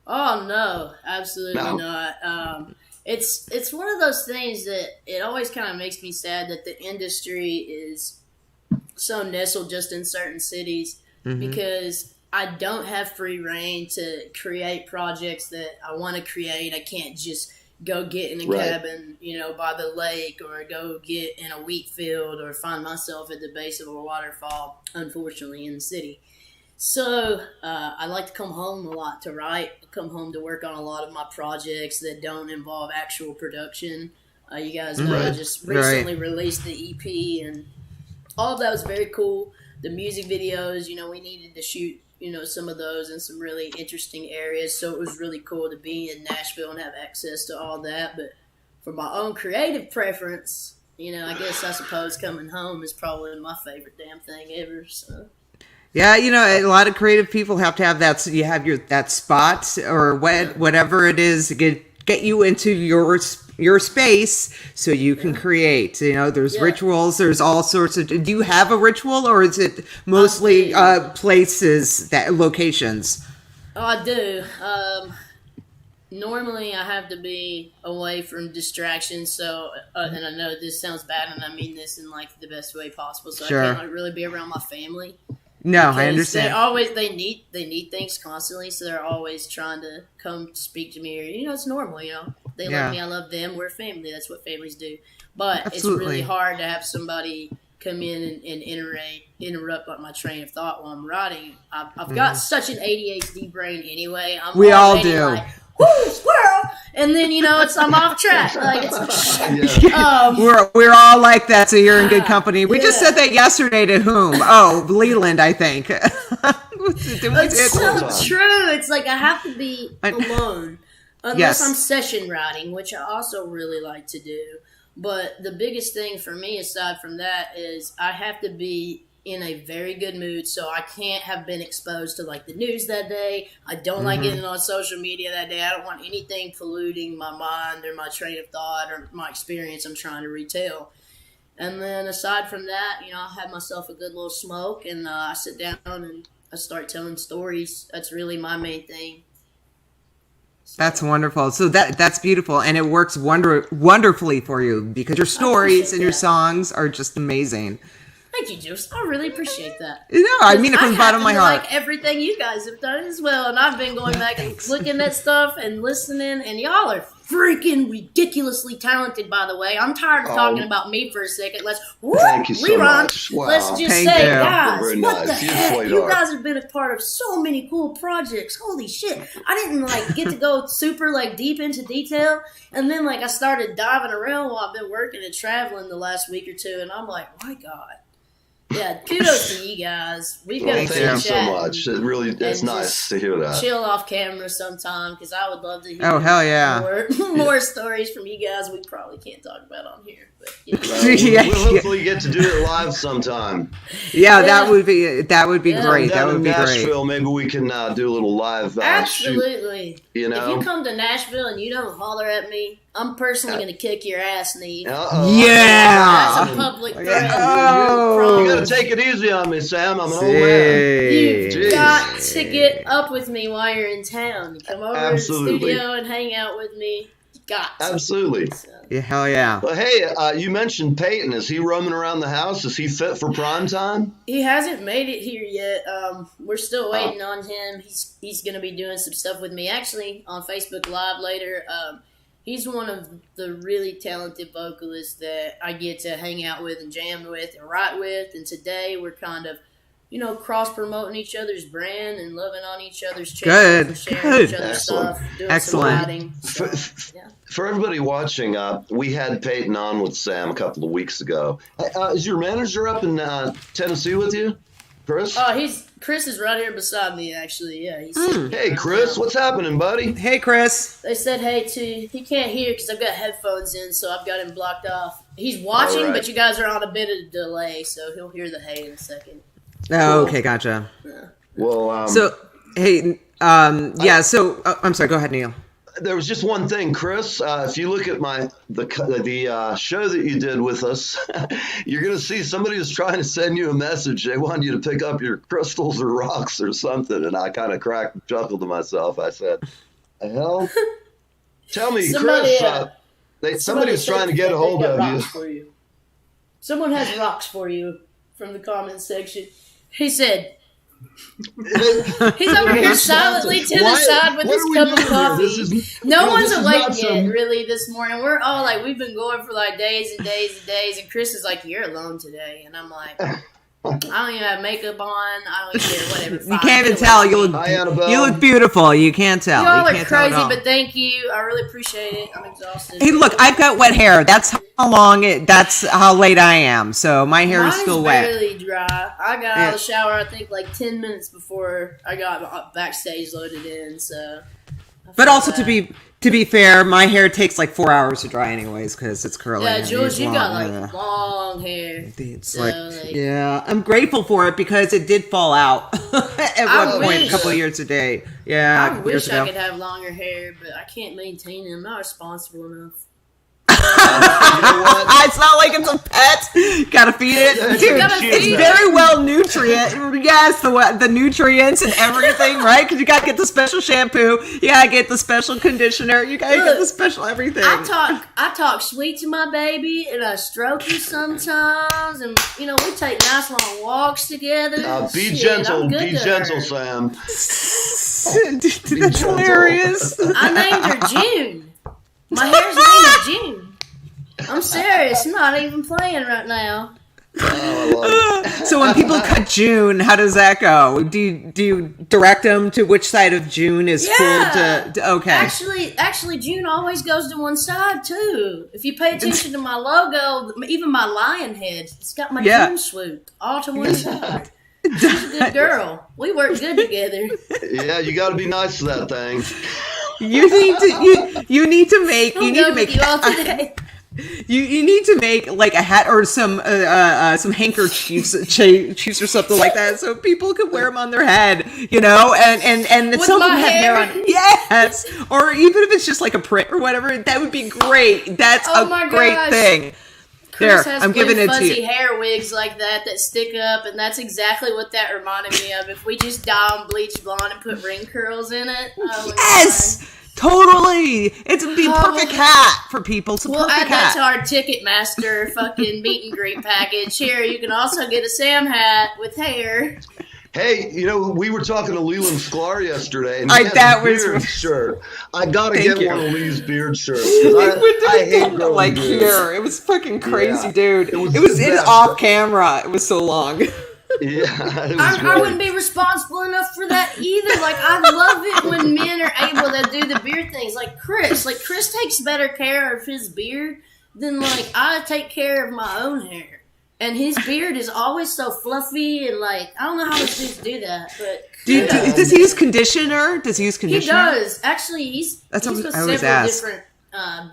Oh no, absolutely not. It's one of those things that it always kind of makes me sad that the industry is so nestled just in certain cities because I don't have free reign to create projects that I want to create. I can't just go get in a cabin, by the lake, or go get in a wheat field, or find myself at the base of a waterfall, unfortunately, in the city. So I like to come home a lot to write, come home to work on a lot of my projects that don't involve actual production. You guys know I just recently released the EP, and all of that was very cool. The music videos, we needed to shoot some of those in some really interesting areas. So it was really cool to be in Nashville and have access to all that. But for my own creative preference, I suppose coming home is probably my favorite damn thing ever. So. Yeah, a lot of creative people have to have that. So you have that spot or whatever it is to get you into your space so you can create. There's rituals. There's all sorts of. Do you have a ritual, or is it mostly locations? Oh, I do. normally I have to be away from distractions. So, and I know this sounds bad, and I mean this in like the best way possible. So Sure. I can't like, really be around my family. No, I Because understand. they need things constantly, so they're always trying to come speak to me. Or it's normal. They Yeah. love me, I love them. We're family. That's what families do. But it's Absolutely. really hard to have somebody come in and interrupt like my train of thought while I'm writing. I've got such an ADHD brain anyway. I'm We all already do. Like, woo, squirrel, and then I'm off track. Like We're all like that, so you're in good company. We just Yeah. said that yesterday to whom? Oh, Leland, I think. Didn't we It's say it? so true. It's like I have to be I- alone. Unless Yes. I'm session writing, which I also really like to do. But the biggest thing for me, aside from that, is I have to be in a very good mood. So I can't have been exposed to like the news that day. I don't like getting on social media that day. I don't want anything polluting my mind or my train of thought or my experience I'm trying to retell. And then aside from that, I have myself a good little smoke and I sit down and I start telling stories. That's really my main thing. That's wonderful. So that's beautiful, and it works wonderfully for you because your stories and your that. songs are just amazing. Thank you, Juice. I really appreciate that. No, I mean it from the bottom of my happen to heart. like everything you guys have done as well, and I've been going back and looking at stuff and listening, and y'all are freaking ridiculously talented. By the way, I'm tired of talking about me for a second. Let's Thank you so rerun. much. Wow. Let's just Thank say, you. guys, Very what the nice. You're heck? You sweetheart. guys have been a part of so many cool projects. Holy shit! I didn't get to go super deep into detail, and then I started diving around while I've been working and traveling the last week or two, and I'm like, my God. Yeah, kudos to you guys. We've got to Thank keep Thank you so chatting much. It's and nice just to hear that. chill off camera sometime because I would love to hear Oh, hell yeah. more stories from you guys we probably can't talk about on here. But, We'll hopefully get to do it live sometime. Yeah, that Yeah. would be great. That would Down in be great. Nashville, maybe we can do a little live shoot. Absolutely. You know? If you come to Nashville and you don't holler at me, I'm personally going to kick your ass, Neve. Uh-oh. Yeah. That's a public threat. Oh. You gotta take it easy on me, Sam. I'm an old man. See. You've got to get up with me while you're in town. Come over Absolutely. to the studio and hang out with me. You got to. Absolutely. So, Yeah, hell yeah. Well, hey, you mentioned Peyton. Is he roaming around the house? Is he fit for prime time? he hasn't made it here yet. We're still waiting on him. He's going to be doing some stuff with me actually on Facebook Live later. He's one of the really talented vocalists that I get to hang out with and jam with and write with. And today we're kind of, cross promoting each other's brand and loving on each other's channels and sharing each other's Excellent. stuff, doing Excellent. some writing. So, yeah. For everybody watching, we had Peyton on with Sam a couple of weeks ago. Is your manager up in Tennessee with you, Chris? Chris is right here beside me. Actually, yeah. Hey, Chris, what's happening, buddy? Hey, Chris. They said hey to. He can't hear because I've got headphones in, so I've got him blocked off. He's watching, All right. but you guys are on a bit of a delay, so he'll hear the hey in a second. Oh, okay, gotcha. Well, So, hey, yeah. So, I'm sorry. Go ahead, Neil. there was just one thing, Chris. If you look at the show that you did with us, you're going to see somebody is trying to send you a message. They want you to pick up your crystals or rocks or something, and I kind of chuckled to myself. I said, "The hell? Tell me, Somebody, Chris." Somebody was trying to get a hold of you. For you. Someone has rocks for you from the comments section. He said. He's over here silently to the side with his cup of coffee. No one's awake yet, really, this morning. We're all we've been going for days and days and days, and Chris is like, "You're alone today," and I'm like, I don't even have makeup on. I don't care. Whatever. You can't even tell. You Hi, Annabelle. look beautiful. You can't tell. Y'all You are can't tell at crazy, all. but thank you. I really appreciate it. I'm exhausted. Hey, look, I've got wet hair. That's how long that's how late I am. So my hair is Mine's still wet. barely dry. I got out of the shower, I think, 10 minutes before I got backstage loaded in. So, But also to be fair, my hair takes 4 hours to dry anyways because it's curly. yeah, and Jules, it's you long, got yeah. long hair. It's So, yeah, I'm grateful for it because it did fall out at one point a couple of years today. Yeah, I wish I could have longer hair, but I can't maintain it. I'm not responsible enough. You know what? It's not like it's a pet. Gotta feed it. Dude, gotta feed it's it. very well nutrient. Yes, the nutrients and everything, right? Because you gotta get the special shampoo. You gotta get the special conditioner. You gotta get the special everything. I talk sweet to my baby, and I stroke him sometimes, and we take nice long walks together. Be Shit, gentle, I'm good be to gentle, her. Sam. Dude, that's hilarious. I named her June. My hair's named June. I'm serious. I'm not even playing right now. Oh, I love it. So when people cut June, how does that go? Do you direct them to which side of June is cool to okay. Actually, June always goes to one side too. If you pay attention to my logo, even my lion head, it's got my June swoop all to one side. She's a good girl. We work good together. Yeah, you got to be nice to that thing. You need to make you all today. You need to make like a hat or some handkerchiefs or something like that, so people can wear them on their head, and With some of them my have hair on. hair? Yes, or even if it's just like a print or whatever, that would be great. That's a great thing. Chris There, has I'm giving it to fuzzy you. hair wigs like that stick up, and that's exactly what that reminded me of. If we just dye them bleach blonde and put ring curls in it, Yes. Totally, it's a perfect hat for people. It's a we'll perfect add that hat. to our Ticketmaster fucking meet and greet package. Here, you can also get a Sam hat with hair. Hey, we were talking to Leland Sklar yesterday, and That was beard shirt. I gotta Thank get you. one of Lee's beard shirts. I hate growing like beards. here. It was fucking crazy, Yeah. dude. It was It was the in best. off camera. It was so long. Yeah, it was I great. wouldn't be responsible enough for that either. Like, I love it when men are able to do the beard things. Like Chris takes better care of his beard than I take care of my own hair. And his beard is always so fluffy and I don't know how his dudes do that, but Does he use conditioner? he does. Actually, he's That's with what I always several ask. different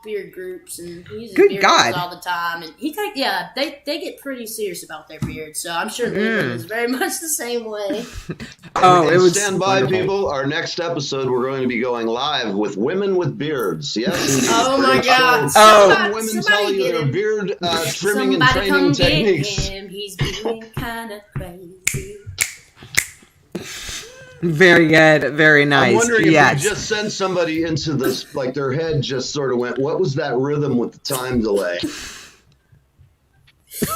beard groups, and he uses Good beard God. oils all the time. And they get pretty serious about their beards. So I'm sure Leland is very much the same way. Oh, it was Stand by, wonderful. people. Our next episode, we're going to be going live with women with beards. Yes. indeed. Oh my God! So, Oh. women tell you get their him. beard trimming and Somebody training come techniques. get him. He's being kind of crazy. Very good. Very nice. I'm wondering if Yes. we just sent somebody into this, like their head just sort of went, what was that rhythm with the time delay?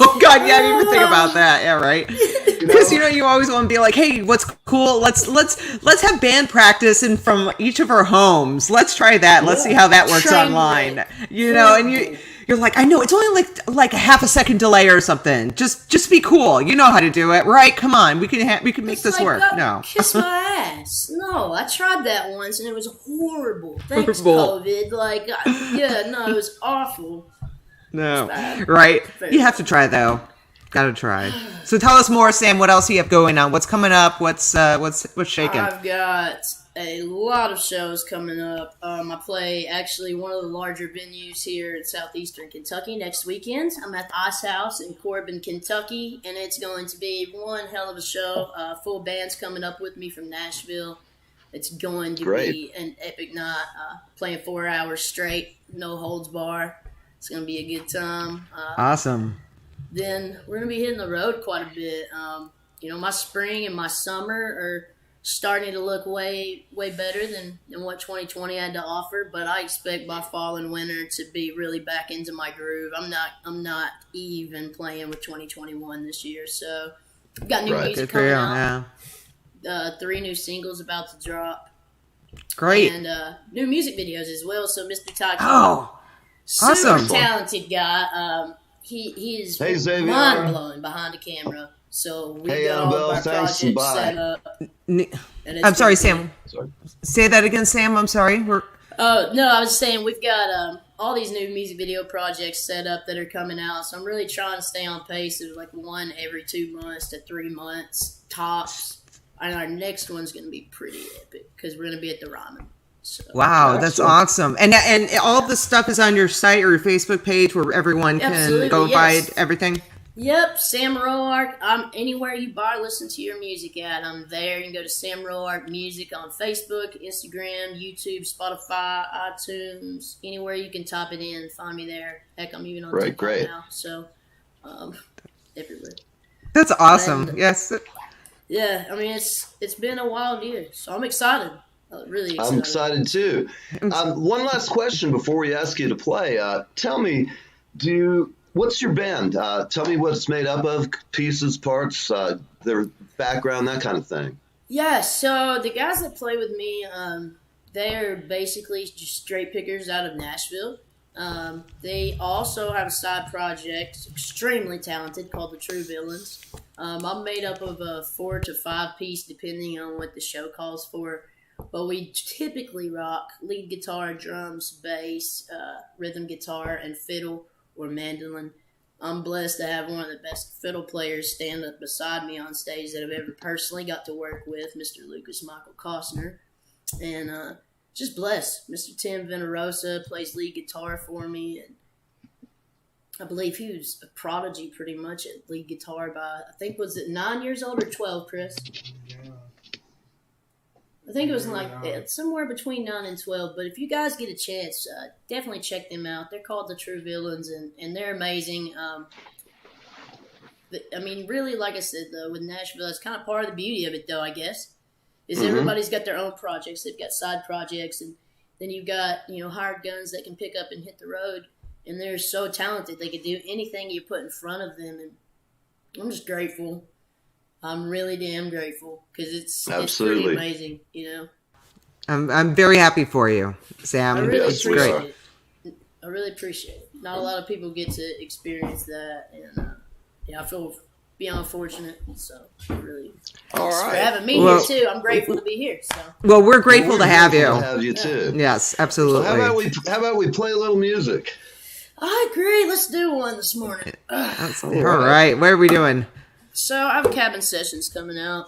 Oh God, yeah, I didn't even think about that. Yeah, right. Because you always want to be like, hey, what's cool? Let's have band practice in from each of our homes. Let's try that. Let's see how that works Try online. it. And you're like, I know it's only like a half a second delay or something. Just be cool. You know how to do it, right? Come on, we can make this work. No. Kiss my ass. No, I tried that once and it was horrible. Thanks, Horrible. COVID. It was awful. No. bad. Right. Very You have to try though. Gotta try. So tell us more, Sam. What else do you have going on? What's coming up? What's shaking? I've got a lot of shows coming up. I play actually one of the larger venues here in southeastern Kentucky next weekend. I'm at the Ice House in Corbin, Kentucky, and it's going to be one hell of a show. Full band's coming up with me from Nashville. It's going to be an epic night. Playing 4 hours straight, no holds bar. It's going to be a good time. Awesome. Then we're going to be hitting the road quite a bit. My spring and my summer are starting to look way better than what 2020 had to offer, but I expect by fall and winter to be really back into my groove. I'm not even playing with 2021 this year, so I've got new music Good for you. coming out. Yeah. 3 new singles about to drop, Great. and new music videos as well. So Mr. Ty, Awesome. super talented guy. He is Hey, Xavier. mind blowing behind the camera. So we Hey, got all Annabelle, of our thanks, projects bye. set up. and it's I'm sorry, gonna be- Sam. Sorry. Say that again, Sam. I'm sorry. Oh no, I was saying we've got all these new music video projects set up that are coming out. So I'm really trying to stay on pace of like one every 2 months to 3 months tops. And our next one's going to be pretty epic because we're going to be at the Ryman. So. Wow, that's awesome. And all of the stuff is on your site or your Facebook page where everyone can Absolutely, go yes. find everything. Yep, Sam Roark. I'm anywhere you buy, listen to your music at. I'm there. You can go to Sam Roark Music on Facebook, Instagram, YouTube, Spotify, iTunes, anywhere you can type it in. Find me there. Heck, I'm even on TikTok now. So, everywhere. That's awesome. And, yes. Yeah, I mean it's been a wild year, so I'm excited. Really excited. I'm excited too. One last question before we ask you to play. Tell me, what's your band? Tell me what it's made up of, pieces, parts, their background, that kind of thing. Yeah, so the guys that play with me, they're basically just straight pickers out of Nashville. They also have a side project, extremely talented, called the True Villains. I'm made up of a 4 to 5 piece, depending on what the show calls for. But we typically rock lead guitar, drums, bass, rhythm guitar, and fiddle or mandolin. I'm blessed to have one of the best fiddle players stand up beside me on stage that I've ever personally got to work with, Mr. Lucas Michael Costner. And just blessed. Mr. Tim Venerosa plays lead guitar for me, and I believe he was a prodigy pretty much at lead guitar by, I think, was it 9 years old or 12, Chris? I think it was like somewhere between 9 and 12. But if you guys get a chance, definitely check them out. They're called the True Villains, and they're amazing. I mean, really, like I said, though, with Nashville, it's kind of part of the beauty of it, though, I guess, is everybody's got their own projects. They've got side projects, and then you've got, hired guns that can pick up and hit the road, and they're so talented. They can do anything you put in front of them, and I'm just grateful. I'm really damn grateful because it's pretty amazing, I'm very happy for you, Sam. I really appreciate it. I really appreciate it. Not a lot of people get to experience that, and I feel beyond fortunate. So really, all right, for having me here too. I'm grateful to be here. So well, we're grateful to have you. To have you too. Yes, absolutely. So how about we play a little music? I agree. Let's do one this morning. All right, what are we doing? So I have Cabin Sessions coming out.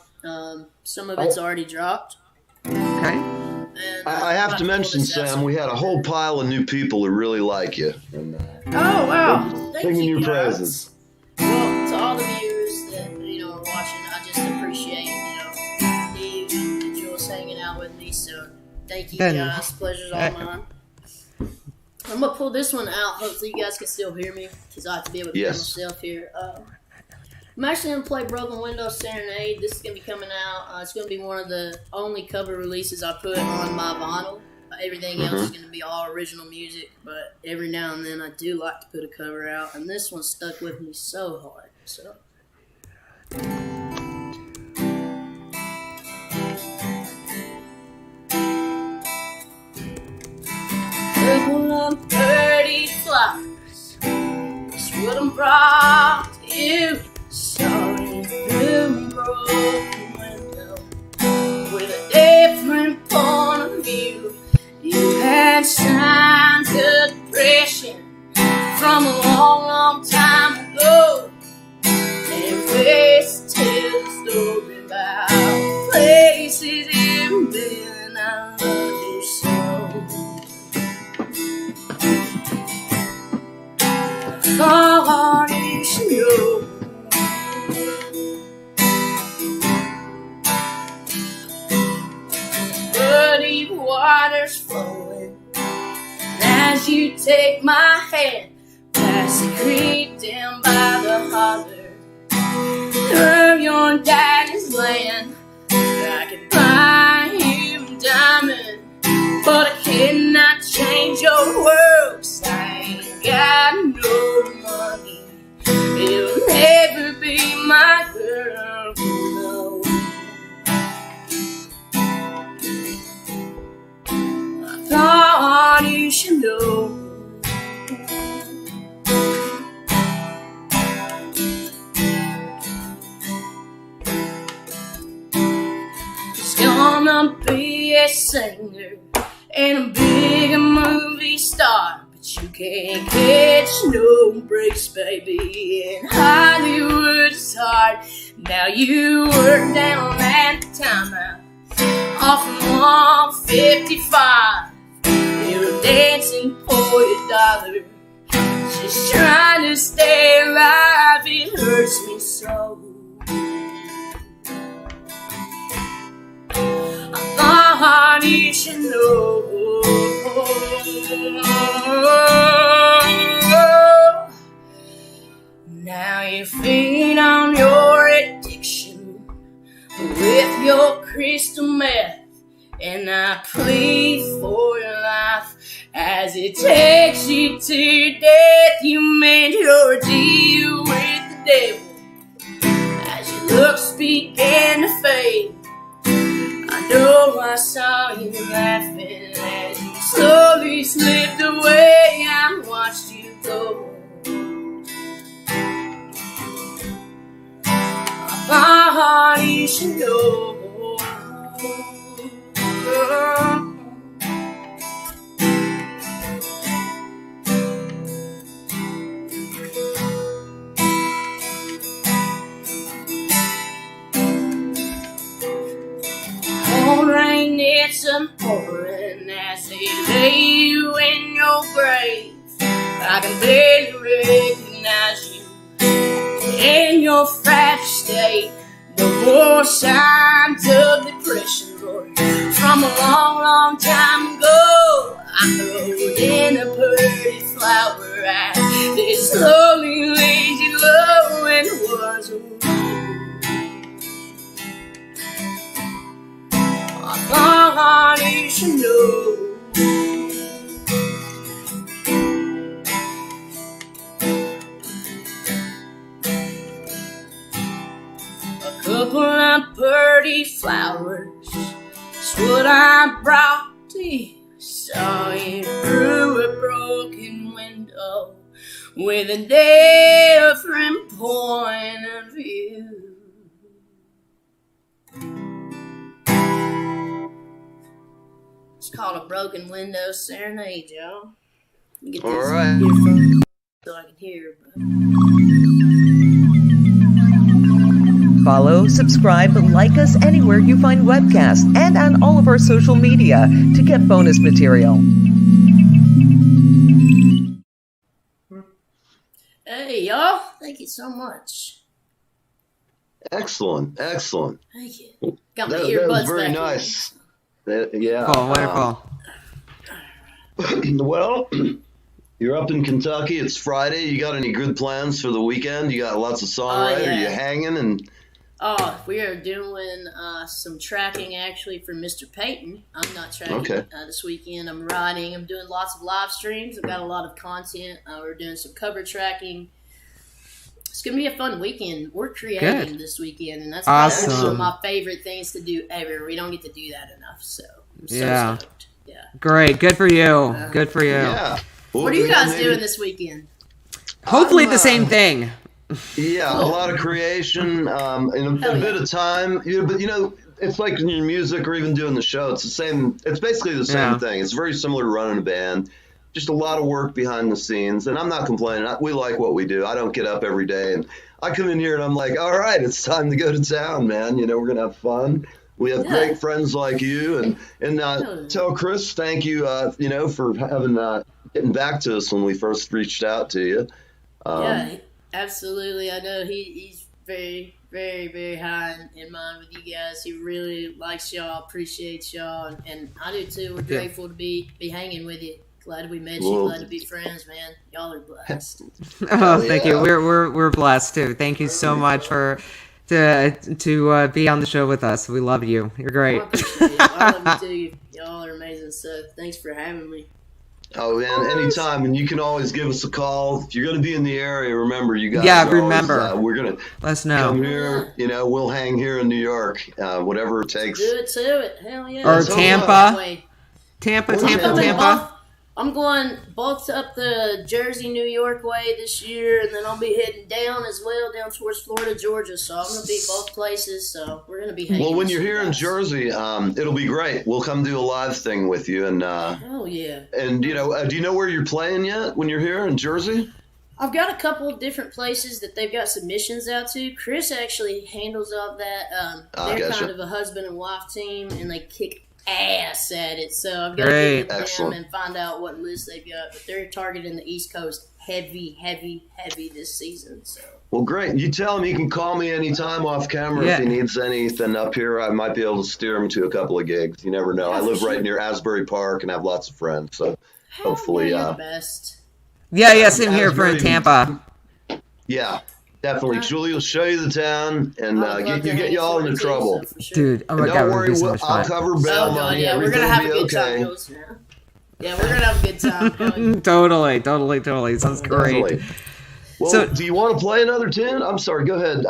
Some of it's already dropped. Okay. And I have to mention, Sam, we had a whole pile of new people who really like you. And, oh, wow. Singing your praises. Well, to all the viewers that, are watching, I just appreciate, Steve and Jules hanging out with me. So thank you, guys. Pleasure's all mine. I'm going to pull this one out. Hopefully you guys can still hear me because I have to be able to hear myself here. I'm actually going to play Broken Window Serenade. This is going to be coming out. It's going to be one of the only cover releases I put on my vinyl. Everything else is going to be all original music, but every now and then I do like to put a cover out, and this one stuck with me so hard. So. Purple on 30 flowers. That's what I'm brought to you. Sorry through broken window with a different point of view. You had signs of depression from a long, long time ago. And ways to tell the story about places you've been. I love you so. Oh, you should know. Deep waters flowing as you take my hand past the creek down by the holler of your daddy's land. I could buy you a diamond, but I cannot change your world, 'cause I ain't got no money. You'll never be my girl, no. Thought you should know. It's gonna be a singer and a big movie star, but you can't catch no breaks, baby. In Hollywood it's hard. Now you work down at the timeout off of 155. You're dancing for your dollar, just trying to stay alive in it hurts me so. I thought you should know. Now you feed on your addiction with your crystal meth, and I plead for your life as it takes you to your death. You made your deal with the devil as your looks began to fade. I know I saw you laughing as you slowly slipped away. I watched you go. My heart, you should know. Cold rain, it's pouring as they lay you in your grave. I can barely recognize you in your fragile state. No more signs of depression, Lord. From a long, long time ago, I throwed in a pretty flower at this slowly, lazy low, and it was a I thought you should know. A couple of pretty flowers is what I brought to you. Saw you through a broken window with a different point of view. It's called A Broken Window Serenade, y'all. Get All this right. earphone so I can hear. Follow, subscribe, like us anywhere you find webcasts and on all of our social media to get bonus material. Hey, y'all. Thank you so much. Excellent. Thank you. Got my That earbuds was very back nice. Yeah. Oh, wonderful. Well, you're up in Kentucky. It's Friday. You got any good plans for the weekend? You got lots of songwriters? yeah. Are you hanging? And Oh, we are doing some tracking actually for Mr. Payton. I'm not tracking this weekend. I'm writing. I'm doing lots of live streams. I've got a lot of content. We're doing some cover tracking. It's going to be a fun weekend. We're creating this weekend, and that's Awesome. one of my favorite things to do ever. We don't get to do that enough, so I'm so Yeah. stoked. Yeah. Great. Good for you. Good for you. yeah. What are you guys doing this weekend? Hopefully the same thing. Yeah, a lot of creation, and a bit of time. But it's like in your music or even doing the show. It's the same. It's basically the same thing. It's very similar to running a band. Just a lot of work behind the scenes, and I'm not complaining. We like what we do. I don't get up every day, and I come in here and I'm like, all right, it's time to go to town, man. We're gonna have fun. We have great friends like you, and tell Chris thank you, for having getting back to us when we first reached out to you. Yeah, absolutely. I know he's very, very, very high in mind with you guys. He really likes y'all, appreciates y'all, and I do too. We're grateful to be hanging with you. Glad we met you. Glad to be friends, man. Y'all are blessed. Oh, thank you. We're blessed too. Thank you so much to be on the show with us. We love you. You're great. I appreciate it. I love you too. Y'all are amazing. So thanks for having me. Oh man, anytime, and you can always give us a call if you're going to be in the area. Remember, you guys. Yeah, are remember. Always, we're gonna Let us know. come here. We'll hang here in New York, whatever it takes. Do it to it. Hell yeah. Or Let's go Tampa. that way. Tampa. I'm going both up the Jersey, New York way this year, and then I'll be heading down as well, down towards Florida, Georgia. So I'm going to be both places. So we're going to be hanging. Well, when with you're you here in guys. Jersey, it'll be great. We'll come do a live thing with you, and Hell yeah. and do you know where you're playing yet? When you're here in Jersey? I've got a couple of different places that they've got submissions out to. Chris actually handles all that. They're gotcha. kind of a husband and wife team, and they kick ass at it. So I've got to Great. get with them Excellent. and find out what list they've got. But they're targeting the East Coast heavy this season. So Well, great. You tell him he can call me anytime off camera if he needs anything up here. I might be able to steer him to a couple of gigs. You never know. I live right near Asbury Park and have lots of friends, so hopefully. You're the best. Yeah, same here for in Tampa. Yeah, definitely. Julie will show you the town and get you all into trouble. Sure. Dude, oh my God, Don't worry, so I'll cover bail money. Yeah, we're gonna have a good time, Jules. Yeah, we're gonna have a good time. Totally. Sounds great. Definitely. Well, do you want to play another tune? I'm sorry. Go ahead.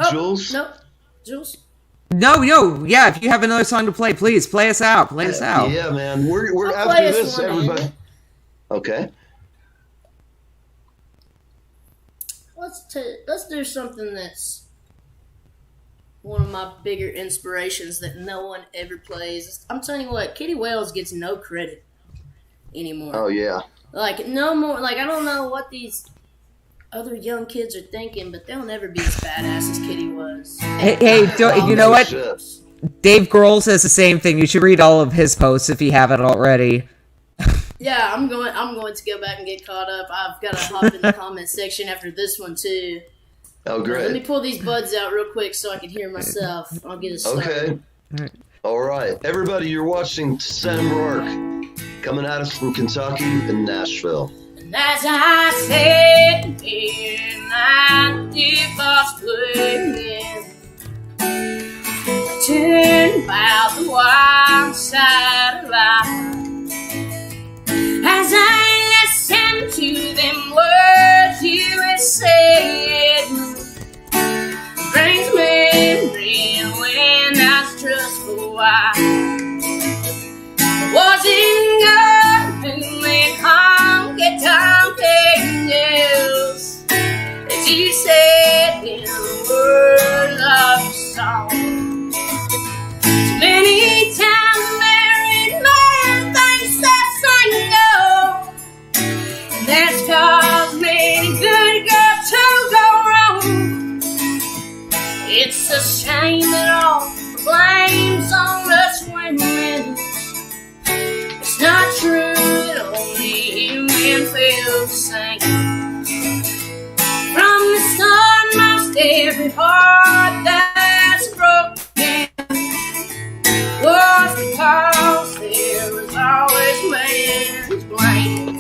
Jules? No, Jules. No. Yeah, if you have another song to play, please play us out. Yeah, man. We're I'll after this, everybody. Andy. Okay. Let's do something that's one of my bigger inspirations that no one ever plays. I'm telling you what, Kitty Wells gets no credit anymore. Oh yeah. Like no more. Like I don't know what these other young kids are thinking, but they'll never be as badass as Kitty was. Hey, you know what? Dave Grohl says the same thing. You should read all of his posts if you haven't already. Yeah, I'm going to go back and get caught up. I've got to hop in the comment section after this one too. Oh, great. Let me pull these buds out real quick so I can hear myself. I'll get it started. Okay. All right. Everybody, you're watching Sam Rourke coming at us from Kentucky and Nashville. And as I said in 91st grade, I turned about the one side of life. As I listened to them words you had said, brings memory when I was just for a while. Wasn't God who made honky tonk angels, as you said in the words of your song. So many times a married man thinks that's single, and that's caused many good girls to go wrong. It's a shame that all the blame's on us women. It's not true that only men feel the same. From the start, most every heart that's broken was because there was always man's blame.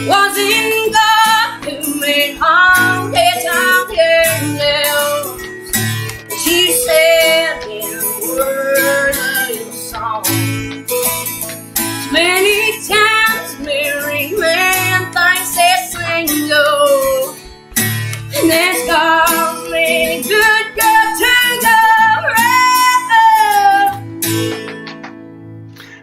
Wasn't God who made honky-tonk angels, as you said in the words of your song. Many times married man thinks they're single, and that's called many good girls to go round.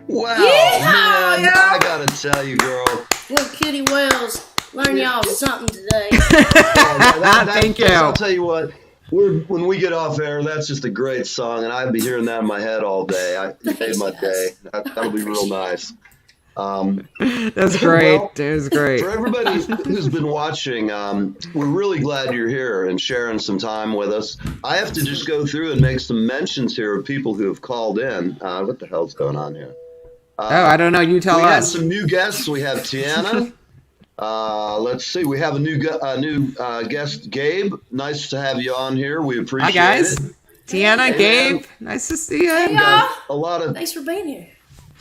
Wow, Yeehaw, man, yo. I gotta tell you, girl. Well, Kitty Wells, learn y'all something today. Thank you. I'll tell you what. When we get off air, that's just a great song, and I'd be hearing that in my head all day. It made my day. That'll be real nice. That's great. Well, it was great. For everybody who's been watching, we're really glad you're here and sharing some time with us. I have to just go through and make some mentions here of people who have called in. What the hell's going on here? I don't know. You tell we have us. some new guests. We have Tiana. Let's see. We have a new guest, Gabe. Nice to have you on here. We appreciate Hi, guys. it. Tiana, Hey, Gabe. man. Nice to see you. Hey, y'all. A lot of Thanks for being here.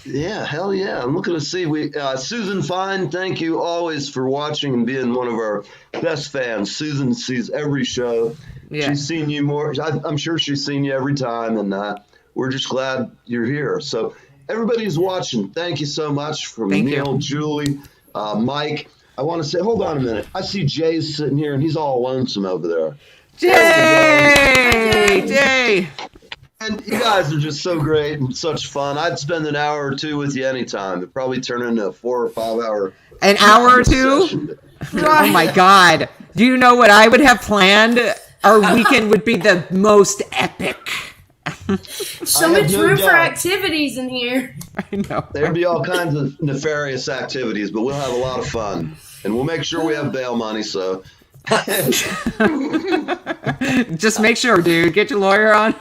Yeah, hell yeah. I'm looking to see. Susan Fine, thank you always for watching and being one of our best fans. Susan sees every show. Yeah. She's seen you more. I'm sure she's seen you every time, and we're just glad you're here. So everybody who's watching, thank you so much. From Thank Neil, you. Julie, Mike. I want to say, hold on a minute. I see Jay's sitting here, and he's all lonesome over there. Jay! And you guys are just so great and such fun. I'd spend an hour or two with you anytime. It'd probably turn into a 4 or 5 hour. An hour or two? session. Oh my God. Do you know what I would have planned? Our weekend would be the most epic. So much room for activities in here. I know. There'd be all kinds of nefarious activities, but we'll have a lot of fun. And we'll make sure we have bail money, so. Just make sure, dude. Get your lawyer on.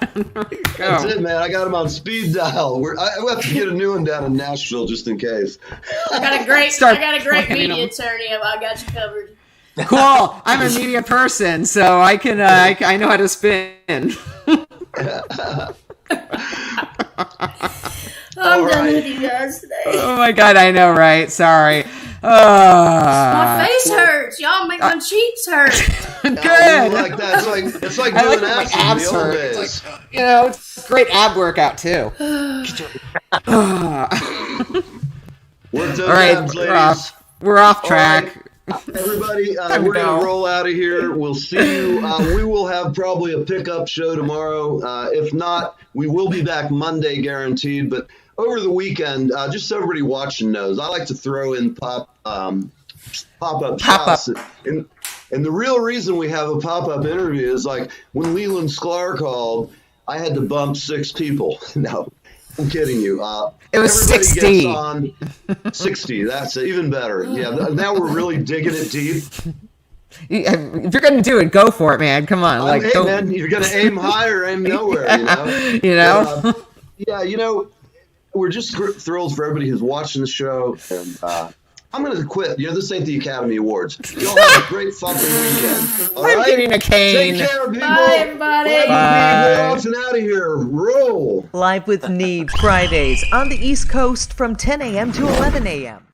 That's it, man. I got him on speed dial. I have to get a new one down in Nashville just in case. I got a great Start media planning them. attorney. I got you covered. Cool. I'm a media person, so I can I know how to spin. I'm done with you guys today. Oh my god, I know, right? Sorry. My face hurts. Y'all make my cheeks hurt. Good. Like that. It's like I doing like when my abs in abs the old hurt. days. It's like, it's a great ab workout too. Work those All right, abs, we're ladies. off. We're off track. Everybody, Time we're to going go. to roll out of here. We'll see you. We will have probably a pickup show tomorrow. If not, we will be back Monday guaranteed. But over the weekend, just so everybody watching knows, I like to throw in pop-up shots. And the real reason we have a pop-up interview is like when Leland Sklar called, I had to bump 6 people. No, I'm kidding you. It was everybody 60. Gets on 60. That's even better. Yeah, now we're really digging it deep. If you're gonna do it, go for it, man. Come on, like, Hey, man, you're gonna aim high or aim nowhere. You know. Yeah, we're just thrilled for everybody who's watching the show. And I'm gonna quit. This ain't the Academy Awards. Y'all have a great fucking weekend. All I'm right? getting a cane. Take care, people. Bye, everybody. We're off and out of here. Roll. Live with Need Fridays on the East Coast from 10 a.m. to 11 a.m.